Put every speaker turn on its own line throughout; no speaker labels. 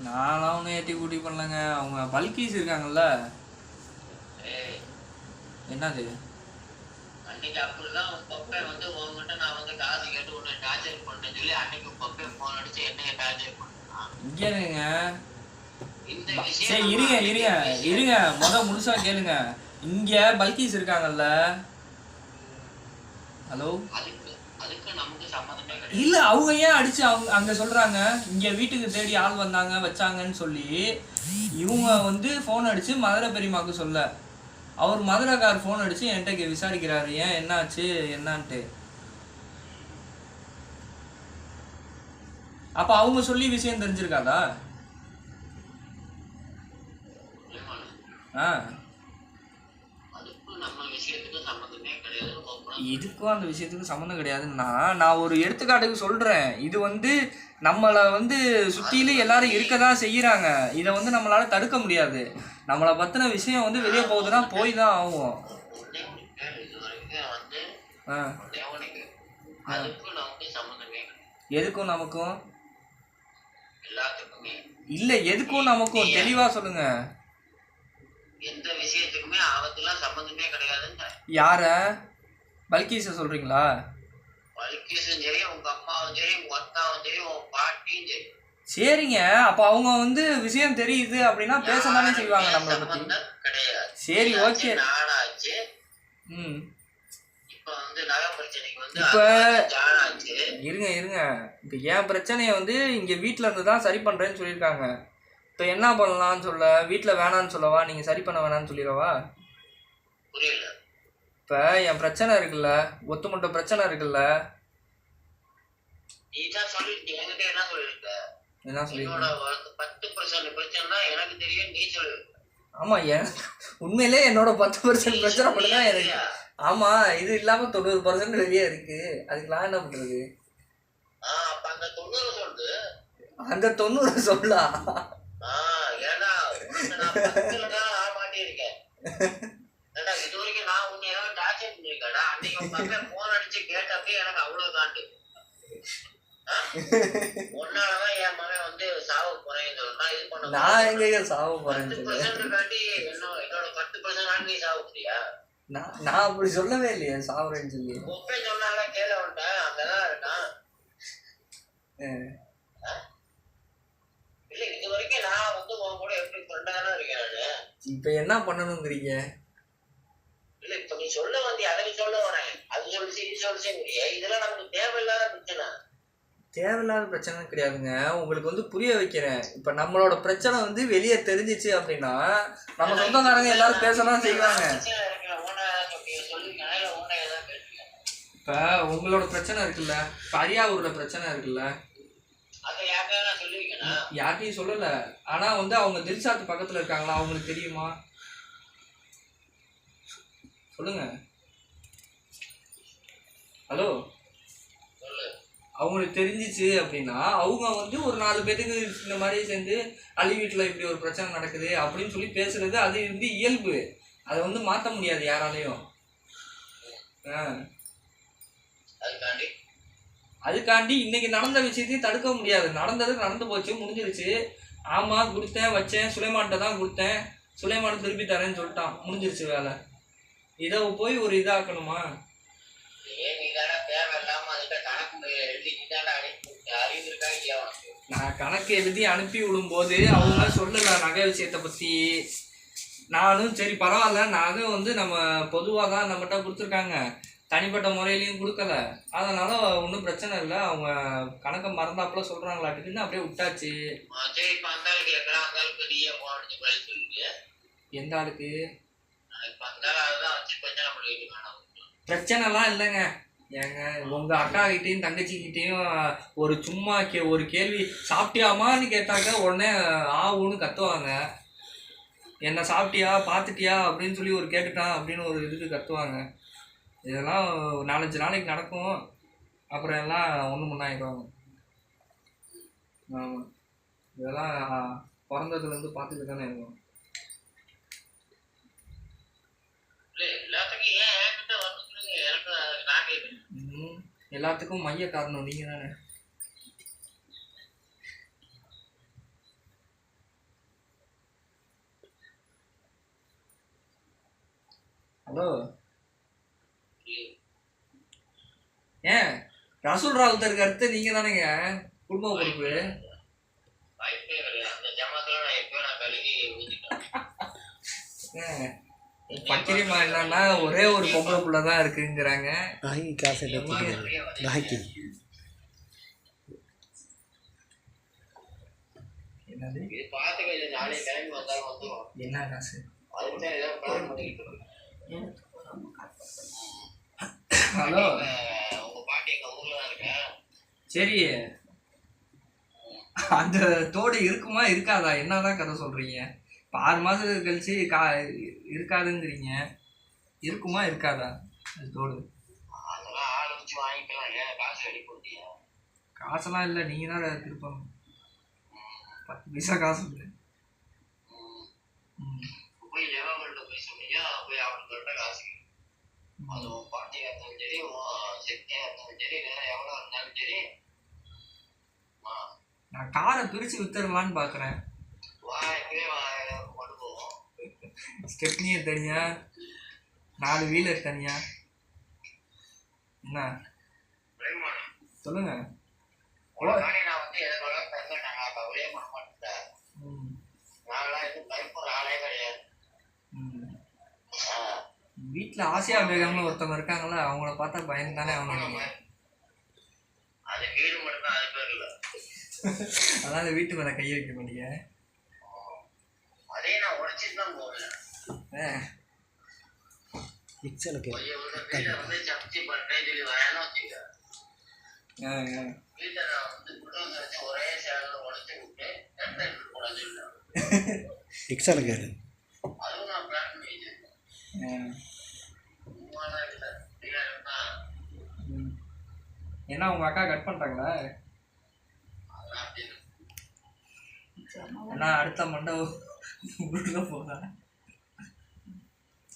நான்லாம் ஒன்றும் ஏற்றி கூட்டி பண்ணலங்க. அவங்க பல்கீஸ் இருக்காங்கல்ல, என்னது
அன்னைக்கு அப்படிதான் பப்பை வந்து உங்ககிட்ட நான் வந்து காசு கேட்டு உன்னை டார்ச்சர் பண்ணேன்னு சொல்லி அன்னைக்கு பப்பை போன் அடிச்சு என்னைய டார்ச்சர் பண்ணான்.
இங்கேங்க
இந்த
சரி
விஷயம்
இருங்க முழுசா கேளுங்க. இங்க பல்கீஸ் இருக்காங்கல்ல, ஹலோ,
அதுக்கு நமக்கு சம்மந்தமே கிடையாது.
இல்ல அவங்க ஏன் அடிச்சு அவங்க அங்க சொல்றாங்க இங்க வீட்டுக்கு தேடி ஆள் வந்தாங்க வச்சாங்கன்னு சொல்லி இவங்க வந்து போன் அடிச்சு மதுரை பெரியமாக்கு சொல்ல, அவர் மதுரைக்கார் போன் அடிச்சு என்கிட்ட விசாரிக்கிறாரு ஏன் என்னாச்சு என்னான்ட்டு. அப்ப அவங்க சொல்லி விஷயம் தெரிஞ்சிருக்காதா? இதுக்கும் அந்த விஷயத்துக்கு சம்மந்தம் கிடையாதுன்னா நான் ஒரு எடுத்துக்காட்டுக்கு சொல்றேன். இது வந்து நம்மளை வந்து சுற்றிலே எல்லாரும் இருக்க தான் செய்கிறாங்க. இதை வந்து நம்மளால தடுக்க முடியாது. நம்மளை பற்றின விஷயம் வந்து வெளியே போகுதுன்னா போய் தான் ஆகும். எதுக்கும் நமக்கும் இல்லை, எதுக்கும் நமக்கும் தெளிவாக சொல்லுங்க.
எந்த விஷயத்துக்குமே அவத்துலாம் சம்பந்தமே கிடையாதுங்க.
யார பல்கீஸ சொல்றீங்களா?
பல்கீஸும் சரி, உங்க அம்மாவும் சரி, உங்க அத்தாவும் சரி, உங்க பாட்டியும் சரி.
சரிங்க, அப்ப அவங்க வந்து விஷயம் தெரியுது அப்படின்னா பேசதானே செய்வாங்க நம்மளை பத்தி.
கிடையாது.
சரி, ஓகே.
நானாச்சு.
இப்ப
வந்து நகை பிரச்சனைக்கு வந்து
இப்ப
ஜானாச்சு.
இருங்க இப்ப என் பிரச்சனைய வந்து இங்க வீட்டுல இருந்து தான் சரி பண்றேன்னு சொல்லியிருக்காங்க. இப்போ என்ன பண்ணலாம்னு சொல்ல, வீட்டில் வேணான்னு சொல்லவா, நீங்கள் சரி பண்ண வேணான்னு சொல்லிடவா?
புரியல.
இப்போ என் பிரச்சனை இருக்குல்ல, ஒத்துமொட்ட பிரச்சனை இருக்குல்ல, என்ன சொல்லிருக்க?
10% பிரச்சனை எனக்கு தெரியும், நீ சொல்லு.
ஆமா, உண்மையிலே என்னோட 10% பிரச்சனை மட்டும்தான் எனக்கு. ஆமா, இது இல்லாம 90% வெளியே இருக்கு. அதுக்கு நான் என்ன பண்றது? அந்த 90 சொல்லலாம்.
இதுவரைக்கும் நான் உன்னை டார்ச்சர் பண்ணிருக்கேன். அன்னைக்கு உங்க அம்மா போன் அடிச்சு கேட்டப்ப எனக்கு அவ்வளவு காண்டு. ஒன்னாலதான் என் மகன் வந்து சாவ போறேன்னு சொன்னா இது பண்ண.
நான் எங்க சாவ போறேன்னு
காண்டி என்னோட 10% நீ சாவ முடியா?
நான் அப்படி சொல்லவே இல்லையே சாவறேன்னு சொல்லி.
ஒப்பே சொன்னால கேள விட்டேன், அங்கதான் இருக்கான். இல்ல, இது வரைக்கும் நான் வந்து உன் கூட எப்படி ஃப்ரெண்டா தானே இருக்கேன் நானு.
இப்ப என்ன பண்ணணுங்கிறீங்க?
இல்ல, இப்ப நீ சொல்ல வந்து அதை சொல்ல வரேன். அது சொல்லிச்சு இது சொல்லிச்சு, இதெல்லாம் நமக்கு தேவையில்லாத பிரச்சனை.
தேவையில்லாத பிரச்சனை கிடையாதுங்க, உங்களுக்கு வந்து புரிய வைக்கிறேன். இப்ப நம்மளோட பிரச்சனை வந்து வெளியே தெரிஞ்சிச்சு அப்படின்னா நம்ம சொந்தக்காரங்க எல்லாரும் பேசலாம் செய்வாங்க. இப்ப உங்களோட பிரச்சனை இருக்குல்ல, இப்ப அரியாவூரோட பிரச்சனை இருக்குல்ல, யார்கிட்டையும் சொல்லல. ஆனா வந்து அவங்க தில்ஷாத் பக்கத்துல இருக்காங்களா, அவங்களுக்கு தெரியுமா? சொல்லுங்க. ஹலோ, அவங்களுக்கு தெரிஞ்சிச்சு அப்படின்னா அவங்க வந்து ஒரு 4 பேருக்கு இந்த மாதிரி சேர்ந்து அலி வீட்டில் இப்படி ஒரு பிரச்சனை நடக்குது அப்படின்னு சொல்லி பேசுறது அது வந்து இயல்பு. அதை வந்து மாற்ற முடியாது யாராலையும். அதுக்காண்டி இன்னைக்கு நடந்த விஷயத்தையும் தடுக்க முடியாது. நடந்தது நடந்து போச்சு, முடிஞ்சிருச்சு. ஆமா, கொடுத்தேன் வச்சேன், சுலைமான்கிட்ட தான் கொடுத்தேன், சுலைமான் திருப்பி தரேன்னு சொல்லிட்டான், முடிஞ்சிருச்சு வேலை. இதை போய் ஒரு இதாக்கணுமா? நான் கணக்கு எழுதி அனுப்பி விடும்போது அவங்க சொல்லல நகை விஷயத்தை பத்தி. நானும் சரி பரவாயில்ல, நகை வந்து நம்ம பொதுவாக தான் நம்மகிட்ட கொடுத்துருக்காங்க, தனிப்பட்ட முறையிலையும் கொடுக்கல, அதனால ஒன்றும் பிரச்சனை இல்லை, அவங்க கணக்கை மறந்தாப்புல சொல்றாங்களாட்டுன்னு அப்படியே விட்டாச்சு. எந்த ஆளுக்கு பிரச்சனைலாம் இல்லைங்க. ஏங்க, உங்க அக்கா கிட்டையும் தங்கச்சிக்கிட்டையும் ஒரு சும்மா ஒரு கேள்வி சாப்பிட்டியாமான்னு கேட்டாக்க உடனே ஆவுன்னு கத்துவாங்க. என்ன சாப்பிட்டியா பார்த்துட்டியா அப்படின்னு சொல்லி ஒரு கேட்டுட்டான் அப்படின்னு ஒரு இதுக்கு கத்துவாங்க. இதெல்லாம் 4-5 நாளைக்கு நடக்கும், அப்புறம் எல்லாம் ஒன்று முன்னாயிடுவாங்க. ஆமாம், இதெல்லாம் பிறந்ததுலேருந்து பார்த்துட்டு தானே இருக்கும். எல்லாத்துக்கும் மைய காரணம் நீங்க தானே. ஹலோ, ஏன் ரசூல் ராவுத்தருக்கு அடுத்து நீங்க தானேங்க குடும்ப பொறுப்பு?
வாய்ப்பே கிடையாது. அந்த ஜமாத்துல நான் எப்போ நான் கழுகி ஊத்திட்டேன்.
பக்கிரிமா என்னன்னா ஒரே ஒரு பொம்பளை புள்ள தான் இருக்குங்கிறாங்க. என்னது
இது பார்த்து கொஞ்சம் நாளைக்கு கிளம்பி வந்தாலும் வந்துடும்.
என்ன காசு?
அதுதான் ஏதாவது பிளான் பண்ணிக்கிட்டு இருக்கேன்.
ஹலோ,
உங்க பாட்டி எங்க ஊர்ல தான் இருக்கேன்.
சரி, அந்த தோடு இருக்குமா இருக்காதா? என்னதான் கதை சொல்றீங்க? இப்போ 6 மாதம் கழிச்சு இருக்காதுங்கிறீங்க. இருக்குமா இருக்காதா அது தோடு?
அதெல்லாம் ஆரம்பிச்சு வாங்கிக்கலாம். ஏன் காசு ரெடி பண்ணிட்டியா?
காசெல்லாம் இல்லை, நீங்கள் தான் திருப்பணும். 10 பைசா காசு இல்லை.
போய் லெவல்கிட்ட போய் சொன்னீங்க, போய் அவனுக்கு காசு. அது உன் பாட்டியாக இருந்தாலும் சரி, உன் செட்டியாக இருந்தாலும் சரி, வேற எவ்வளோ இருந்தாலும் சரி.
நான் காரை பிரித்து வித்துடலான்னு பார்க்குறேன். ஸ்டெப்னியை தனியா, 4 வீலர் தனியா. என்ன சொல்லுங்க.
நான் வந்து
வீட்டுல ஆசியா பேகம்னு ஒருத்தவங்க இருக்காங்களா, அவங்கள பார்த்தா பயந்து தானே அவங்க.
அது வீடு மட்டும் தான், அது பேர் இல்லை.
அதாவது வீட்டு மேல கை வைக்க மாட்டீங்க.
அதே நான் உடைச்சிட்டு தான் போவேன். வீட்டை வந்து சப்தி பண்ணேன்னு சொல்லி வேணும் வச்சுக்க. வீட்டை நான் வந்து குடும்பம் வச்சு ஒரே சேனல் உடைச்சு விட்டு எடுத்து போட சொல்லிட்டேன். அதுவும் நான் பிளான் பண்ணி வச்சிருக்கேன்.
ஏன்னா உங்க அக்கா கட் பண்ணிட்டாங்களா? ஏன்னா அடுத்த மண்டபம் போதா?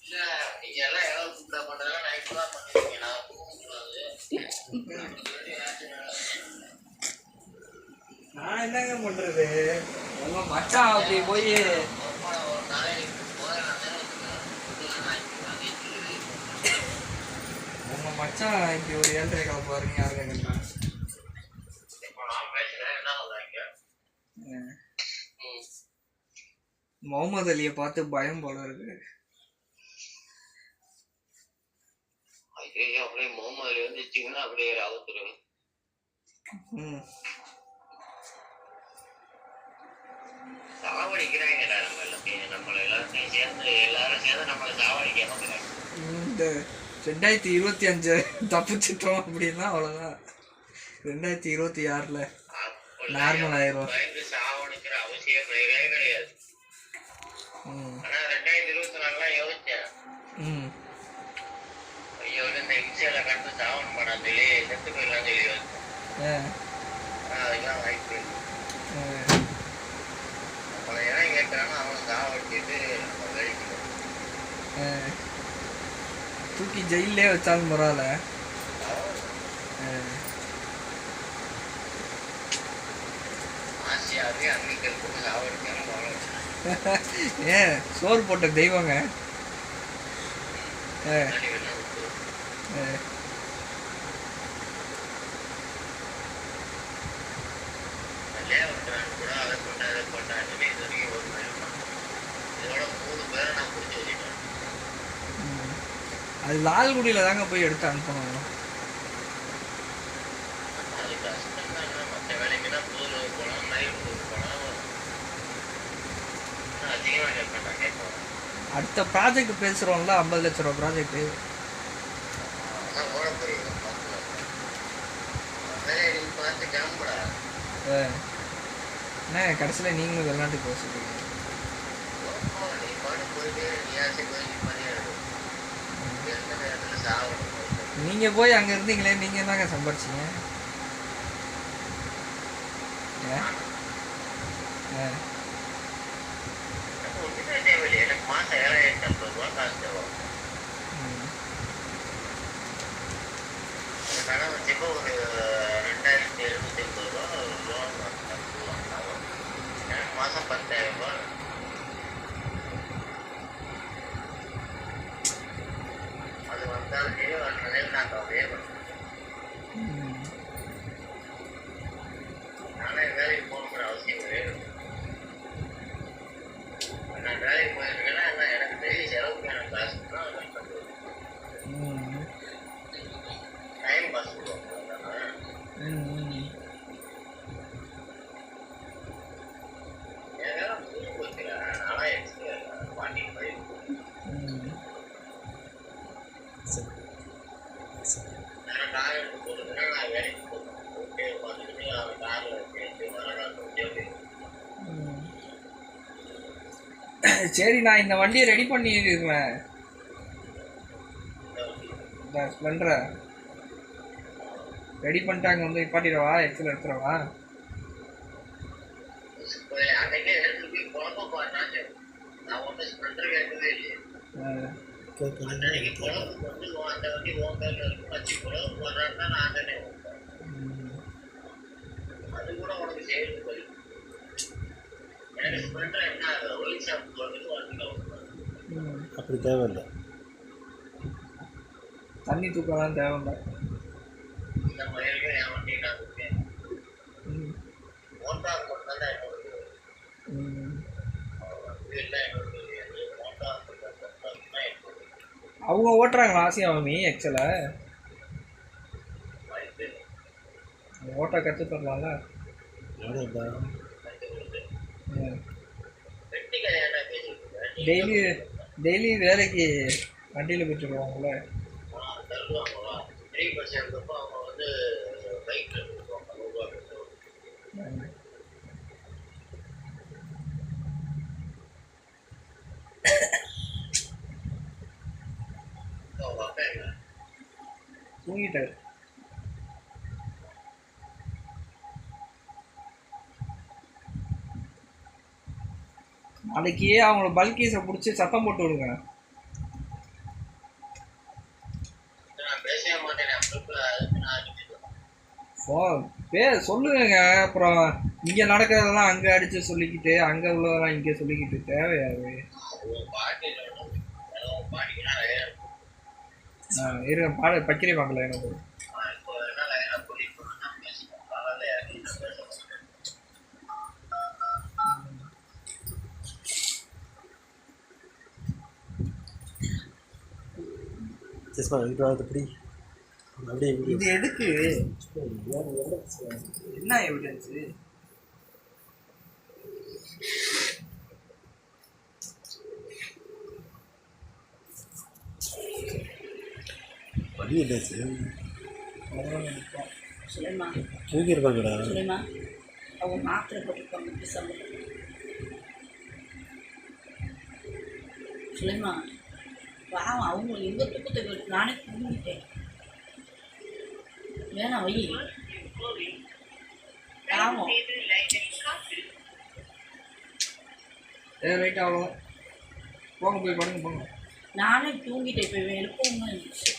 இல்ல, நீங்க எல்லாம் எவ்வளவு கூப்பிட பண்றதெல்லாம் நைட்டு தான் பண்ணுவீங்க. நான் கூப்பிடக்கூடாது.
நான் என்னங்க பண்றது? உங்க மச்சான் அப்படி போய்
ஒரு நாளைக்கு
உங்க மச்சான் இப்படி ஒரு 7:30 கிளம்புவாரு. யாருங்க கேட்டா?
இப்போ நான் பேசுறேன், என்ன சொல்றாங்க?
முகமது அலியை பார்த்து பயம் போல இருக்கு.
ஐயோ, அப்படியே முகமது அலி வந்துச்சுன்னா அப்படியே அவுத்துருவேன். சாவடிக்கிறாங்கடா நம்மள எல்லாத்தையும் சேர்ந்து, எல்லாரும் சேர்ந்து நம்மளை சாவடிக்க பார்க்குறாங்க.
இந்த 2025 தப்பிச்சிட்டோம் அப்படின்னா அவ்வளோதான். 2026 நார்மல் ஆயிரும்.
சாவடிக்கிற அவசியம் கிடையாது. ஆனா 2024 யோசிச்சேன். ஐயோ, இந்த இன்சியலை கண்டு சாவன் பண்ண சொல்லி செத்து போயிடலாம் சொல்லி யோசிச்சேன். அதுக்கெல்லாம் வாய்ப்பு நம்மளை ஏன்னா கேட்டாலும் அவனை சாவடிச்சிட்டு நம்ம கழிக்கணும்.
தூக்கி ஜெயிலே வச்சாலும் பரவாயில்ல.
ஆசியாவே அன்னைக்கு போட்டு சாவடிச்சாலும்
ஏன் சோறு போட்ட தெய்வங்க. அது லால்குடியில தாங்க போய் எடுத்து அனுப்பணும். அடுத்த ப்ராஜெக்ட் பேசுறோம்ல, 50 லட்ச ரூபா ப்ராஜெக்ட். என்ன கடைசியில் நீங்களும் வெளிநாட்டுக்கு போக சொல்றீங்க? நீங்க போய் அங்க இருந்தீங்களே, நீங்க என்னங்க சம்பாரிச்சீங்க?
ஒரு 2750 ரூபா லோன் மாசம் 10,000 ரூபா.
சரி நான் இந்த வண்டியை ரெடி பண்ணிடுவேன். இந்த ஸ்ப்ளெண்டரை ரெடி பண்ணிட்டாங்க வந்து நிப்பாட்டிடவா? எக்ஸல் எடுத்துடவா?
அன்னைக்கே எடுத்துட்டு போய் குழப்ப பாருனாச்சு. நான் ஒன்றும் ஸ்ப்ளெண்டர் கேட்கவே இல்லையே. அன்னைக்கு குழம்பு வந்து அந்த வண்டி உன் பேர்ல இருக்கும் வச்சு குழம்பு போடுறாருன்னா நான் தானே அது கூட உனக்கு சேர்த்து போய் எனக்கு ஸ்ப்ளெண்டர் என்ன ஒயிட் ஷாப் போடுறது வண்டியில்
அப்படி தேவையில்லை.
தண்ணி தூக்கலாம் தேவையில்லை.
இந்த மாதிரி என் வண்டி நான் இருக்கேன் மோட்டார் மட்டும் தான் என்னோட இல்லை என்னோட மோட்டார் தான் என்னோட
அவங்க ஓட்டுறாங்களா ஆசியாமி எக்ஸலை? ஓட்ட கற்று தரலாம்ல. டெய்லி டெய்லி வேலைக்கு வண்டியில் போயிட்டு வருவாங்களே.
தருவாங்களா 3% அவங்க வந்து பைக் எடுத்துருவாங்க 100 ரூபா. அவங்க அப்பா என்ன
தூங்கிட்டாரு. நாளைக்கு அவங்கள பல்கீஸை பிடிச்சி சத்தம் போட்டு விடுங்க.
நான் பேசவே மாட்டேன்.
சொல்லுங்க. அப்புறம் இங்க நடக்கிறதெல்லாம் அங்க அடிச்சு சொல்லிக்கிட்டு அங்க உள்ளதெல்லாம் இங்க சொல்லிக்கிட்டு தேவையாது. இருங்க பாடு பக்கிரி பார்க்கல எனக்கு. இது எதுக்கு? என்ன எவிடன்ஸ்?
வழி இல்லை தூக்கியிருப்பாங்கடா.
அவங்க மாத்திரை போட்டுருப்பாங்க சுலைமா பாவம். அவங்க எங்க தூக்கத்தை நானே தூங்கிட்டேன். வேணாம் வை பாவம்.
ரைட் ஆகும். போங்க போய் படுங்க போங்க.
நானே தூங்கிட்டேன். இப்போ எழுப்பவும் இருந்துச்சு.